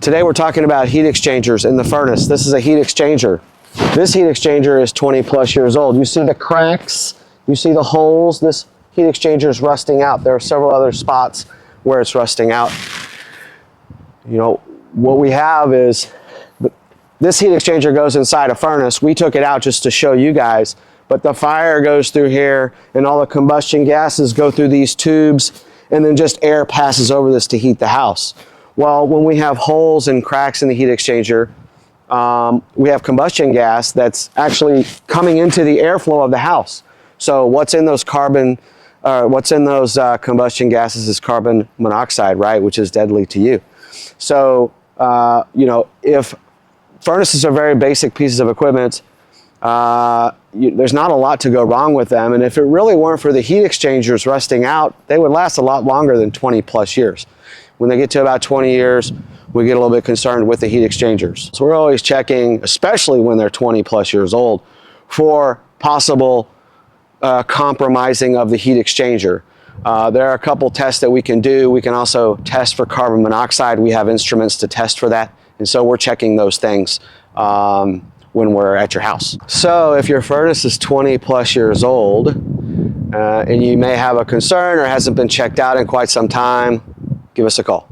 Today we're talking about heat exchangers in the furnace. This is a heat exchanger. This heat exchanger is 20 plus years old. You see the cracks, you see the holes. This heat exchanger is rusting out. There are several other spots where it's rusting out. You know, what we have is this heat exchanger goes inside a furnace. We took it out just to show you guys, but the fire goes through here and all the combustion gases go through these tubes, and then just air passes over this to heat the house. Well, when we have holes and cracks in the heat exchanger, we have combustion gas that's actually coming into the airflow of the house. So what's in those combustion gases is carbon monoxide, right? Which is deadly to you. So, you know, if furnaces are very basic pieces of equipment, there's not a lot to go wrong with them. And if it really weren't for the heat exchangers rusting out, they would last a lot longer than 20 plus years. When they get to about 20 years, we get a little bit concerned with the heat exchangers. So we're always checking, especially when they're 20 plus years old, for possible compromising of the heat exchanger. There are a couple tests that we can do. We can also test for carbon monoxide. We have instruments to test for that. And so we're checking those things when we're at your house. So if your furnace is 20 plus years old and you may have a concern or hasn't been checked out in quite some time, give us a call.